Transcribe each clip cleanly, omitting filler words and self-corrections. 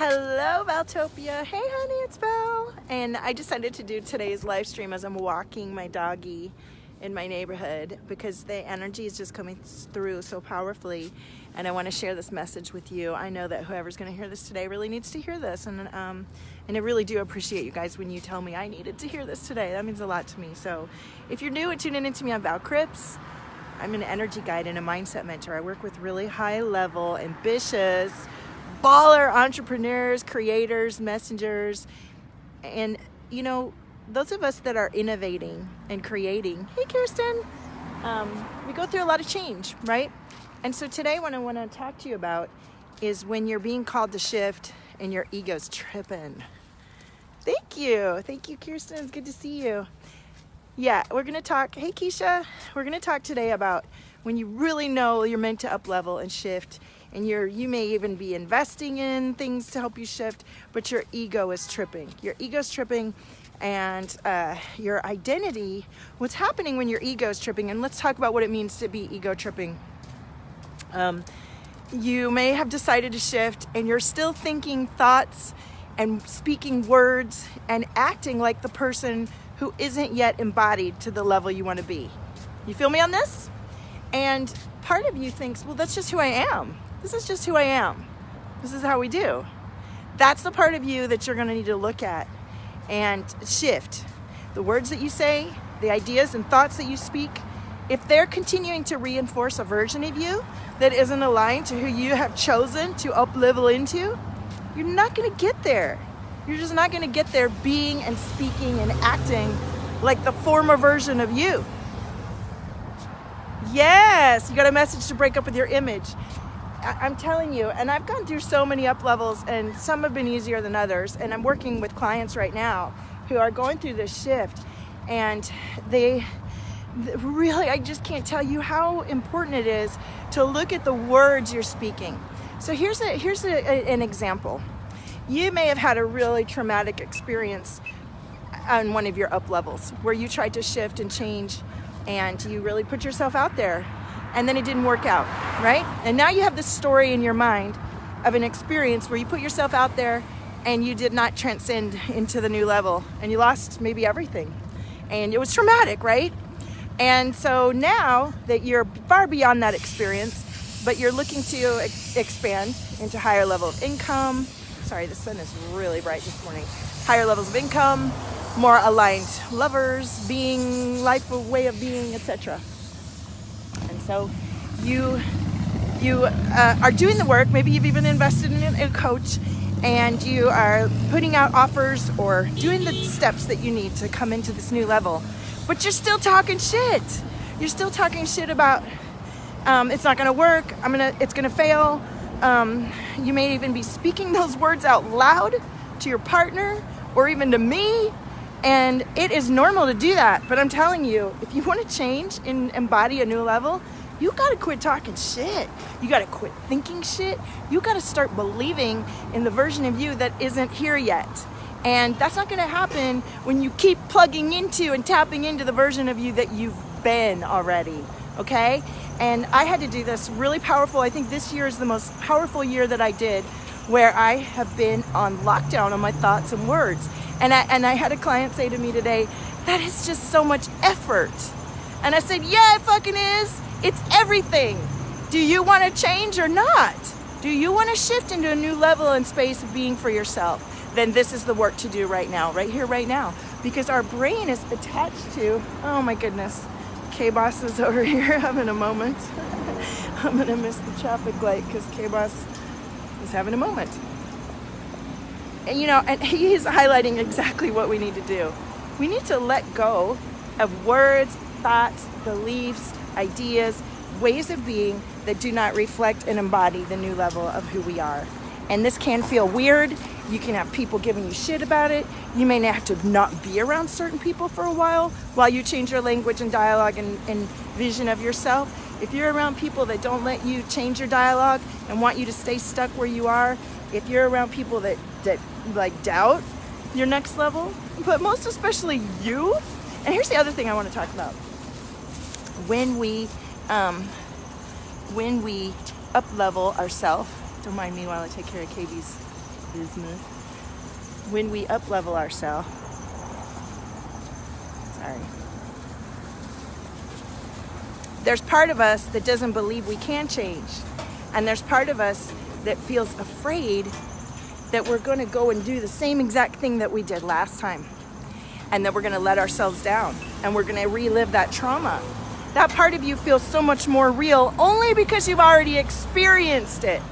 Hello, Valtopia. Hey, honey, it's Val. And I decided to do today's live stream as I'm walking my doggy in my neighborhood because the energy is just coming through so powerfully. And I want to share this message with you. I know that whoever's going to hear this today really needs to hear this. And I really do appreciate you guys when you tell me I needed to hear this today. That means a lot to me. So if you're new and tuning into me on Val Crips, I'm an energy guide and a mindset mentor. I work with really high level, ambitious, baller entrepreneurs, creators, messengers, and you know, those of us that are innovating and creating. Hey, Kirsten, we go through a lot of change, right? And so today what I want to talk to you about is when you're being called to shift and your ego's tripping. Thank you, Kirsten. It's good to see you. Yeah, we're gonna talk. Hey, Keisha, we're gonna talk today about when you really know you're meant to up level and shift. And you may even be investing in things to help you shift, but your ego is tripping. Your ego's tripping, and your identity, what's happening when your ego is tripping, and let's talk about what it means to be ego tripping. You may have decided to shift, and you're still thinking thoughts and speaking words and acting like the person who isn't yet embodied to the level you want to be. You feel me on this? And part of you thinks, well, that's just who I am. This is just who I am. This is how we do. That's the part of you that you're going to need to look at and shift. The words that you say, the ideas and thoughts that you speak, if they're continuing to reinforce a version of you that isn't aligned to who you have chosen to up level into, you're not going to get there. You're just not going to get there being and speaking and acting like the former version of you. Yes, you got a message to break up with your image. I'm telling you, and I've gone through so many up levels, and some have been easier than others, and I'm working with clients right now who are going through this shift, and they really, I just can't tell you how important it is to look at the words you're speaking. So here's an example. You may have had a really traumatic experience on one of your up levels where you tried to shift and change, and you really put yourself out there, and then it didn't work out, right? And now you have this story in your mind of an experience where you put yourself out there and you did not transcend into the new level, and you lost maybe everything, and it was traumatic, right? And so now that you're far beyond that experience, but you're looking to expand into higher level of income. Sorry, the sun is really bright this morning. Higher levels of income, more aligned lovers, being, life, way of being, etc. And so you are doing the work. Maybe you've even invested in a coach, and you are putting out offers or doing the steps that you need to come into this new level. But you're still talking shit. You're still talking shit about it's not going to work. It's going to fail. You may even be speaking those words out loud to your partner or even to me. And it is normal to do that, but I'm telling you, if you want to change and embody a new level, you got to quit talking shit. You got to quit thinking shit. You got to start believing in the version of you that isn't here yet. And that's not going to happen when you keep plugging into and tapping into the version of you that you've been already, okay? And I had to do this really powerful. I think this year is the most powerful year that I did, where I have been on lockdown on my thoughts and words. And I had a client say to me today, that is just so much effort. And I said, yeah, it fucking is. It's everything. Do you want to change or not? Do you want to shift into a new level and space of being for yourself? Then this is the work to do right now, right here, right now. Because our brain is attached to, oh my goodness, K-Boss is over here having a moment. I'm going to miss the traffic light because K-Boss is having a moment. And you know, and he's highlighting exactly what we need to do. We need to let go of words, thoughts, beliefs, ideas, ways of being that do not reflect and embody the new level of who we are. And this can feel weird. You can have people giving you shit about it. You may have to not be around certain people for a while you change your language and dialogue and vision of yourself. If you're around people that don't let you change your dialogue and want you to stay stuck where you are, if you're around people that like doubt your next level, but most especially you. And here's the other thing I want to talk about. When we up level ourselves, don't mind me while I take care of KB's business. When we up-level ourselves, there's part of us that doesn't believe we can change. And there's part of us that feels afraid that we're going to go and do the same exact thing that we did last time. And that we're going to let ourselves down. And we're going to relive that trauma. That part of you feels so much more real only because you've already experienced it.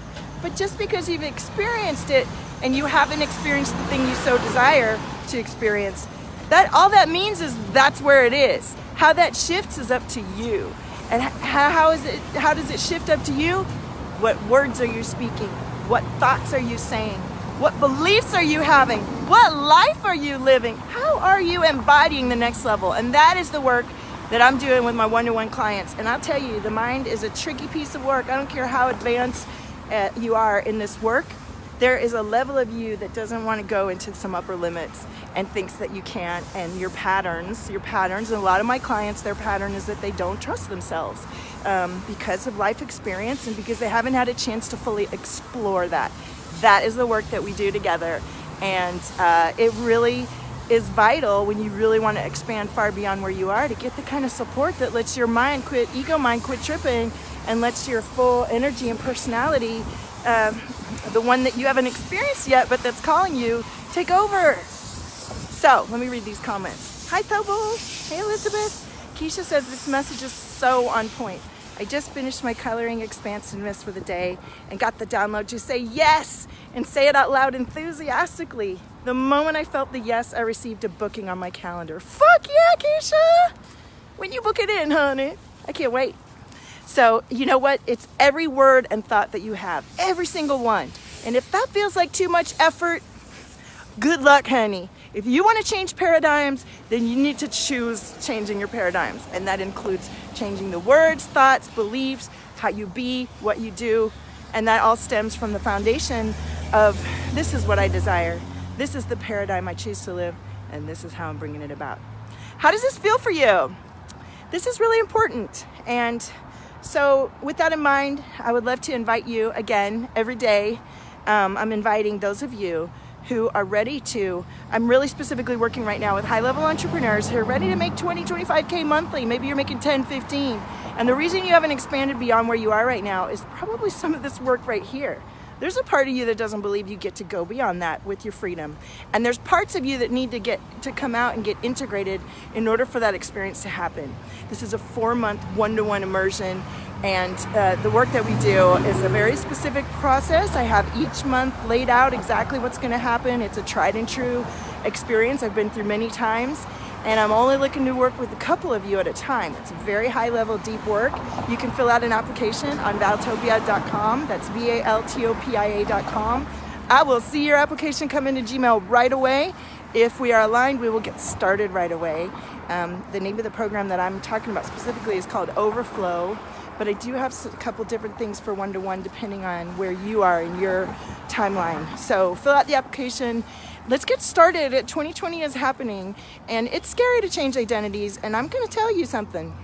But just because you've experienced it and you haven't experienced the thing you so desire to experience, that all that means is that's where it is. How that shifts is up to you. And how does it shift up to you? What words are you speaking? What thoughts are you saying? What beliefs are you having? What life are you living? How are you embodying the next level? And that is the work that I'm doing with my one-to-one clients. And I'll tell you, the mind is a tricky piece of work. I don't care how advanced you are in this work. There is a level of you that doesn't want to go into some upper limits and thinks that you can't. And your patterns, and a lot of my clients, their pattern is that they don't trust themselves because of life experience and because they haven't had a chance to fully explore that. That is the work that we do together. And it really is vital when you really want to expand far beyond where you are to get the kind of support that lets your mind ego mind quit tripping and lets your full energy and personality, the one that you haven't experienced yet but that's calling you, take over. So let me read these comments. Hi Pebbles. Hey Elizabeth. Keisha says this message is so on point. I just finished my coloring expansiveness for the day and got the download to say yes and say it out loud enthusiastically. The moment I felt the yes, I received a booking on my calendar. Fuck yeah, Keisha! When you book it in, honey. I can't wait. So you know what? It's every word and thought that you have. Every single one. And if that feels like too much effort, good luck, honey. If you want to change paradigms, then you need to choose changing your paradigms. And that includes changing the words, thoughts, beliefs, how you be, what you do. And that all stems from the foundation of this is what I desire. This is the paradigm I choose to live. And this is how I'm bringing it about. How does this feel for you? This is really important. And so with that in mind, I would love to invite you again every day. I'm inviting those of you who are ready to, I'm really specifically working right now with high-level entrepreneurs who are ready to make 20, 25K monthly. Maybe you're making 10, 15. And the reason you haven't expanded beyond where you are right now is probably some of this work right here. There's a part of you that doesn't believe you get to go beyond that with your freedom. And there's parts of you that need to come out and get integrated in order for that experience to happen. This is a 4-month one-to-one immersion. And the work that we do is a very specific process. I have each month laid out exactly what's going to happen. It's a tried and true experience I've been through many times. And I'm only looking to work with a couple of you at a time. It's very high level, deep work. You can fill out an application on valtopia.com. That's VALTOPIA.com. I will see your application come into Gmail right away. If we are aligned, we will get started right away. The name of the program that I'm talking about specifically is called Overflow. But I do have a couple different things for one-to-one depending on where you are in your timeline. So fill out the application. Let's get started. 2020 is happening and it's scary to change identities. And I'm going to tell you something.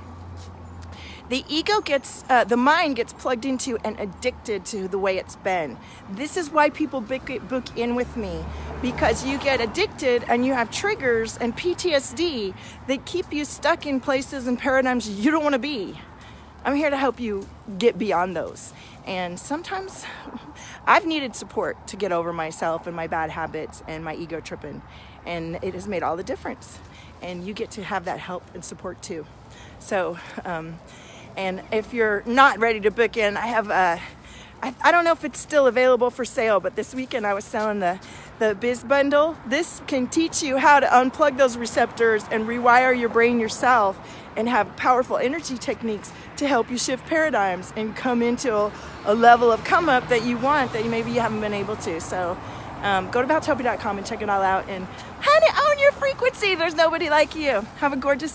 The ego the mind gets plugged into and addicted to the way it's been. This is why people book in with me, because you get addicted and you have triggers and PTSD that keep you stuck in places and paradigms you don't want to be. I'm here to help you get beyond those. And sometimes I've needed support to get over myself and my bad habits and my ego tripping. And it has made all the difference. And you get to have that help and support too. So, and if you're not ready to book in, I have I don't know if it's still available for sale, but this weekend I was selling the Biz Bundle. This can teach you how to unplug those receptors and rewire your brain yourself and have powerful energy techniques to help you shift paradigms and come into a level of come up that you want that maybe you haven't been able to. So go to Valtopia.com and check it all out. And honey, own your frequency. There's nobody like you. Have a gorgeous day.